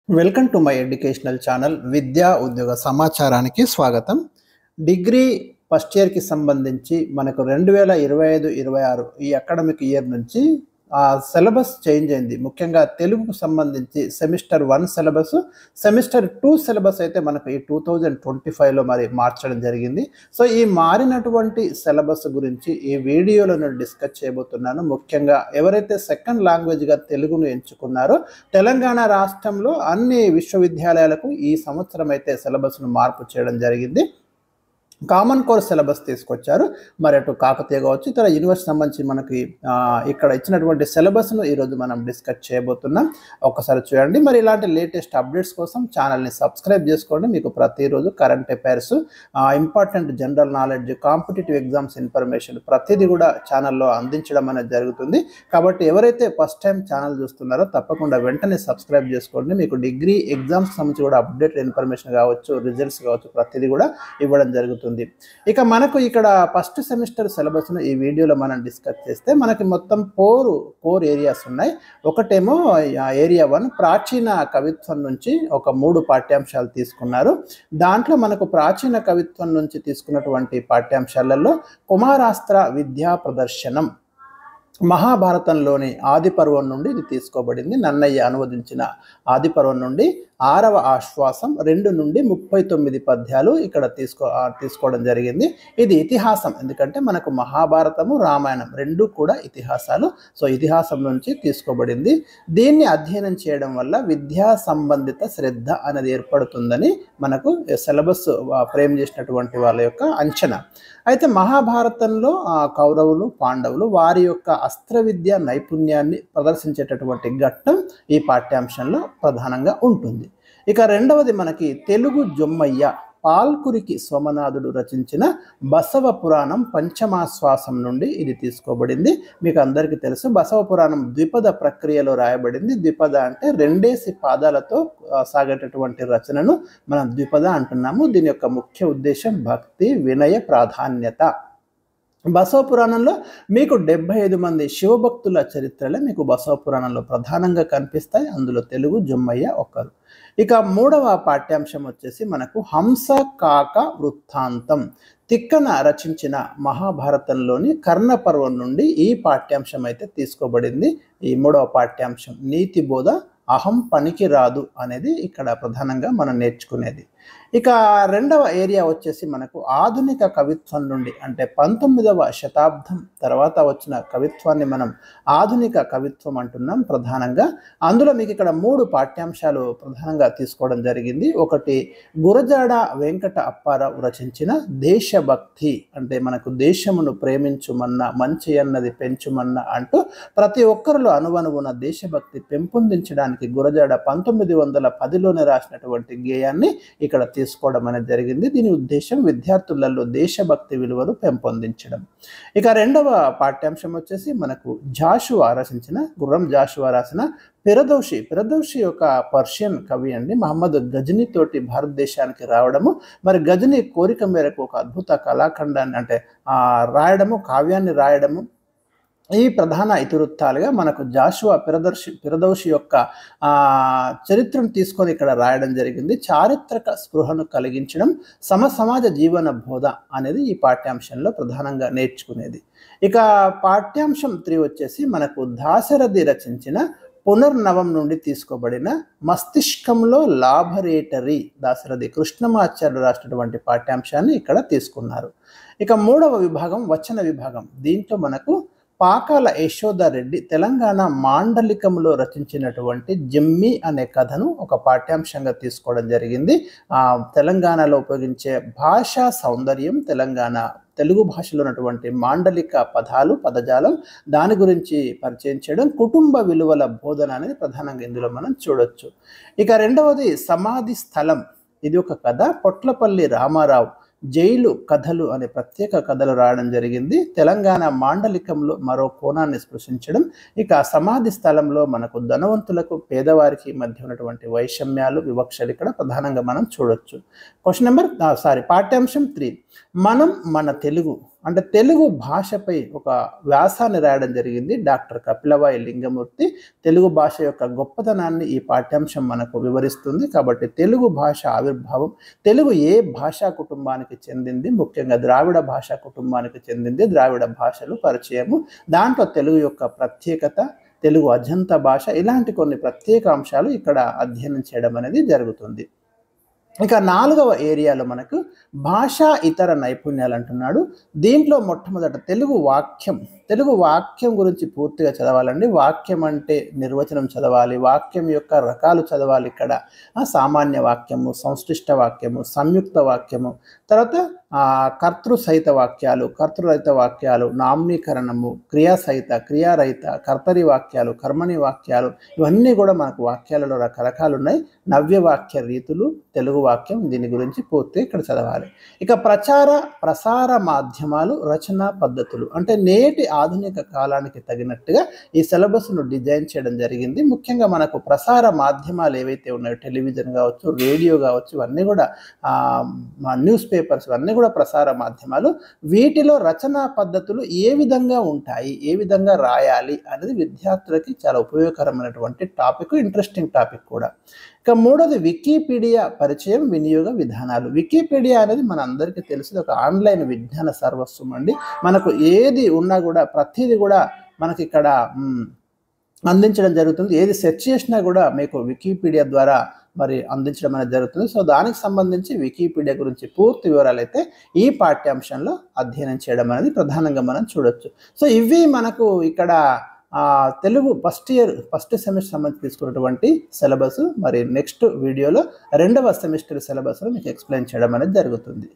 Welcome to my educational channel విద్యా ఉద్యోగ సమాచారానికి స్వాగతం. డిగ్రీ ఫస్ట్ ఇయర్కి సంబంధించి మనకు 2025-26 ఈ అకాడమిక్ ఇయర్ నుంచి సిలబస్ చేంజ్ అయింది. ముఖ్యంగా తెలుగుకు సంబంధించి సెమిస్టర్ 1 సిలబస్, సెమిస్టర్ 2 సిలబస్ అయితే మనకు ఈ 2025లో మరి మార్చడం జరిగింది. సో ఈ మారినటువంటి సిలబస్ గురించి ఈ వీడియోలో నేను డిస్కస్ చేయబోతున్నాను. ముఖ్యంగా ఎవరైతే సెకండ్ లాంగ్వేజ్గా తెలుగును ఎంచుకున్నారో తెలంగాణ రాష్ట్రంలో అన్ని విశ్వవిద్యాలయాలకు ఈ సంవత్సరం అయితే సిలబస్ను మార్పు చేయడం జరిగింది. కామన్ కోర్స్ సిలబస్ తీసుకొచ్చారు. మరి అటు కాకతీయ కావచ్చు, ఇతర యూనివర్సిటీ సంబంధించి మనకి ఇక్కడ ఇచ్చినటువంటి సిలబస్ను ఈరోజు మనం డిస్కస్ చేయబోతున్నాం. ఒకసారి చూడండి. మరి ఇలాంటి లేటెస్ట్ అప్డేట్స్ కోసం ఛానల్ని సబ్స్క్రైబ్ చేసుకోండి. మీకు ప్రతిరోజు current affairs, important general knowledge, competitive exams information ప్రతిదీ కూడా ఛానల్లో అందించడం అనేది జరుగుతుంది. కాబట్టి ఎవరైతే ఫస్ట్ టైం ఛానల్ చూస్తున్నారో తప్పకుండా వెంటనే సబ్స్క్రైబ్ చేసుకోండి. మీకు డిగ్రీ ఎగ్జామ్స్ సంబంధించి కూడా అప్డేట్ ఇన్ఫర్మేషన్ కావచ్చు, రిజల్ట్స్ కావచ్చు, ప్రతిదీ కూడా ఇవ్వడం జరుగుతుంది. ఇక మనకు ఇక్కడ ఫస్ట్ సెమిస్టర్ సిలబస్ను ఈ వీడియోలో మనం డిస్కస్ చేస్తే మనకి మొత్తం ఫోర్ ఏరియాస్ ఉన్నాయి. ఒకటేమో ఏరియా 1 ప్రాచీన కవిత్వం నుంచి ఒక 3 పాఠ్యాంశాలు తీసుకున్నారు. దాంట్లో మనకు ప్రాచీన కవిత్వం నుంచి తీసుకున్నటువంటి పాఠ్యాంశాలలో కుమారాస్త్ర విద్యా ప్రదర్శనం మహాభారతంలోని ఆదిపర్వం నుండి ఇది తీసుకోబడింది. నన్నయ్య అనువదించిన ఆదిపర్వం నుండి 6వ ఆశ్వాసం 2 నుండి 39 పద్యాలు ఇక్కడ తీసుకోవడం జరిగింది. ఇది ఇతిహాసం, ఎందుకంటే మనకు మహాభారతము, రామాయణం రెండు కూడా ఇతిహాసాలు. సో ఇతిహాసం నుంచి తీసుకోబడింది. దీన్ని అధ్యయనం చేయడం వల్ల విద్యా సంబంధిత శ్రద్ధ అనేది ఏర్పడుతుందని మనకు సిలబస్ ఫ్రేమ్ చేసినటువంటి వాళ్ళ యొక్క అంచనా. అయితే మహాభారతంలో కౌరవులు, పాండవులు వారి యొక్క అస్త్ర విద్య నైపుణ్యాన్ని ప్రదర్శించేటటువంటి ఘట్టం ఈ పాఠ్యాంశంలో ప్రధానంగా ఉంటుంది. ఇక రెండవది మనకి తెలుగు జొమ్మయ్య పాల్కురికి సోమనాథుడు రచించిన బసవ పురాణం పంచమాశ్వాసం నుండి ఇది తీసుకోబడింది. మీకు అందరికీ తెలుసు బసవ పురాణం ద్విపద ప్రక్రియలో రాయబడింది. ద్విపద అంటే 2 పాదాలతో సాగేటటువంటి రచనను మనం ద్విపద అంటున్నాము. దీని యొక్క ముఖ్య ఉద్దేశం భక్తి, వినయ, ప్రాధాన్యత. బసవ పురాణంలో మీకు 75 మంది శివభక్తుల చరిత్రలే మీకు బసవ పురాణంలో ప్రధానంగా కనిపిస్తాయి. అందులో తెలుగు జొమ్మయ్య ఒకరు. ఇక 3వ పాఠ్యాంశం వచ్చేసి మనకు హంస కాక వృత్తాంతం. తిక్కన రచించిన మహాభారతంలోని కర్ణపర్వం నుండి ఈ పాఠ్యాంశం అయితే తీసుకోబడింది. ఈ 3వ పాఠ్యాంశం నీతి బోధ, అహం పనికి రాదు అనేది ఇక్కడ ప్రధానంగా మనం నేర్చుకునేది. ఇక రెండవ ఏరియా వచ్చేసి మనకు ఆధునిక కవిత్వం నుండి, అంటే 19వ శతాబ్దం తర్వాత వచ్చిన కవిత్వాన్ని మనం ఆధునిక కవిత్వం అంటున్నాం ప్రధానంగా. అందులో మీకు ఇక్కడ 3 పాఠ్యాంశాలు ప్రధానంగా తీసుకోవడం జరిగింది. ఒకటి గురజాడ వెంకట అప్పారావు రచించిన దేశభక్తి, అంటే మనకు దేశమును ప్రేమించుమన్న, మంచి అన్నది పెంచుమన్న అంటూ ప్రతి ఒక్కరిలో అనువనువున దేశభక్తి పెంపొందించడానికి గురజాడ 1910లోనే రాసినటువంటి గేయాన్ని ఇక్కడ తీసుకోవడం అనేది జరిగింది. దీని ఉద్దేశం విద్యార్థులలో దేశభక్తి విలువలు పెంపొందించడం. ఇక రెండవ పాఠ్యాంశం వచ్చేసి మనకు జాషువా రచించిన, గుర్రం జాషువా రాసిన పిరదౌషి ఒక పర్షియన్ కవి అండి. మహమ్మద్ గజనీ తోటి భారతదేశానికి రావడము, మరి గజనీ కోరిక మేరకు ఒక అద్భుత కళాఖండాన్ని అంటే రాయడము, కావ్యాన్ని రాయడము, ఈ ప్రధాన ఇతివృత్తాలుగా మనకు జాషువా పిరదౌషి యొక్క చరిత్రను తీసుకొని ఇక్కడ రాయడం జరిగింది. చారిత్రక స్పృహను కలిగించడం, సమాజ జీవన బోధ అనేది ఈ పాఠ్యాంశంలో ప్రధానంగా నేర్చుకునేది. ఇక పాఠ్యాంశం 3 వచ్చేసి మనకు దాశరథి రచించిన పునర్నవం నుండి తీసుకోబడిన మస్తిష్కంలో లాబొరేటరీ, దాశరథి కృష్ణమాచార్యులు రాసినటువంటి పాఠ్యాంశాన్ని ఇక్కడ తీసుకున్నారు. ఇక 3వ విభాగం వచన విభాగం. దీంట్లో మనకు పాకాల యశోదారెడ్డి తెలంగాణ మాండలికంలో రచించినటువంటి జమ్మి అనే కథను ఒక పాఠ్యాంశంగా తీసుకోవడం జరిగింది. తెలంగాణలో ఉపయోగించే భాషా సౌందర్యం, తెలుగు భాషలో ఉన్నటువంటి మాండలిక పదాలు, పదజాలం, దాని గురించి పరిచయం చేయడం, కుటుంబ విలువల బోధన అనేది ప్రధానంగా ఇందులో మనం చూడొచ్చు. ఇక రెండవది సమాధి స్థలం. ఇది ఒక కథ. పొట్లపల్లి రామారావు జైలు కథలు అనే ప్రత్యేక కథలు రాయడం జరిగింది. తెలంగాణ మాండలికంలో మరో కోణాన్ని స్పృశించడం. ఇక సమాధి స్థలంలో మనకు ధనవంతులకు పేదవారికి మధ్య ఉన్నటువంటి వైషమ్యాలు, వివక్షలు ఇక్కడ ప్రధానంగా మనం చూడొచ్చు. పాఠ్యాంశం 3 మనం మన తెలుగు అంటే తెలుగు భాషపై ఒక వ్యాసాన్ని రాయడం జరిగింది డాక్టర్ కపిలవాయి లింగమూర్తి. తెలుగు భాష యొక్క గొప్పతనాన్ని ఈ పాఠ్యాంశం మనకు వివరిస్తుంది. కాబట్టి తెలుగు భాష ఆవిర్భావం, తెలుగు ఏ భాషా కుటుంబానికి చెందింది, ముఖ్యంగా ద్రావిడ భాషా కుటుంబానికి చెందింది, ద్రావిడ భాషలు పరిచయము, దాంట్లో తెలుగు యొక్క ప్రత్యేకత, తెలుగు అజంత భాష, ఇలాంటి కొన్ని ప్రత్యేక అంశాలు ఇక్కడ అధ్యయనం చేయడం అనేది జరుగుతుంది. ఇక 4వ ఏరియాలో మనకు భాషా ఇతర నైపుణ్యాలు అంటున్నాడు. దీంట్లో మొట్టమొదట తెలుగు వాక్యం గురించి పూర్తిగా చదవాలండి. వాక్యం అంటే నిర్వచనం చదవాలి, వాక్యం యొక్క రకాలు చదవాలి. ఇక్కడ సామాన్య వాక్యము, సంశ్లిష్ట వాక్యము, సంయుక్త వాక్యము, తర్వాత కర్తృసహిత వాక్యాలు, కర్తృరహిత వాక్యాలు, నామ్నీకరణము, క్రియాసహిత, క్రియారహిత, కర్తరి వాక్యాలు, కర్మణి వాక్యాలు, ఇవన్నీ కూడా మనకు వాక్యాలలో రకరకాలు ఉన్నాయి. నవ్య వాక్య రీతులు, తెలుగు వాక్యం, దీని గురించి పూర్తిగా ఇక్కడ చదవాలి. ఇక ప్రసార మాధ్యమాలు, రచనా పద్ధతులు, అంటే నేటి ఆధునిక కాలానికి తగినట్టుగా ఈ సిలబస్ను డిజైన్ చేయడం జరిగింది. ముఖ్యంగా మనకు ప్రసార మాధ్యమాలు ఏవైతే ఉన్నాయో, టెలివిజన్ కావచ్చు, రేడియో కావచ్చు, ఇవన్నీ కూడా న్యూస్ పేపర్స్, ఇవన్నీ కూడా ప్రసార మాధ్యమాలు. వీటిలో రచనా పద్ధతులు ఏ విధంగా ఉంటాయి, ఏ విధంగా రాయాలి అనేది విద్యార్థులకి చాలా ఉపయోగకరమైనటువంటి టాపిక్, ఇంట్రెస్టింగ్ టాపిక్ కూడా. ఇక 3వది వికీపీడియా పరిచయం, వినియోగ విధానాలు. వికీపీడియా అనేది మన అందరికీ తెలిసింది, ఒక ఆన్లైన్ విజ్ఞాన సర్వస్వం అండి. మనకు ఏది ఉన్నా కూడా ప్రతిదీ కూడా మనకి ఇక్కడ అందించడం జరుగుతుంది. ఏది సెర్చ్ చేసినా కూడా మీకు వికీపీడియా ద్వారా మరి అందించడం అనేది జరుగుతుంది. సో దానికి సంబంధించి వికీపీడియా గురించి పూర్తి వివరాలు అయితే ఈ పాఠ్యాంశంలో అధ్యయనం చేయడం అనేది ప్రధానంగా మనం చూడొచ్చు. సో ఇవి మనకు ఇక్కడ తెలుగు ఫస్ట్ సెమిస్టర్ సంబంధించి తీసుకున్నటువంటి సిలబస్. మరి నెక్స్ట్ వీడియోలో 2వ సెమిస్టర్ సిలబస్లో మీకు ఎక్స్ప్లెయిన్ చేయడం అనేది జరుగుతుంది.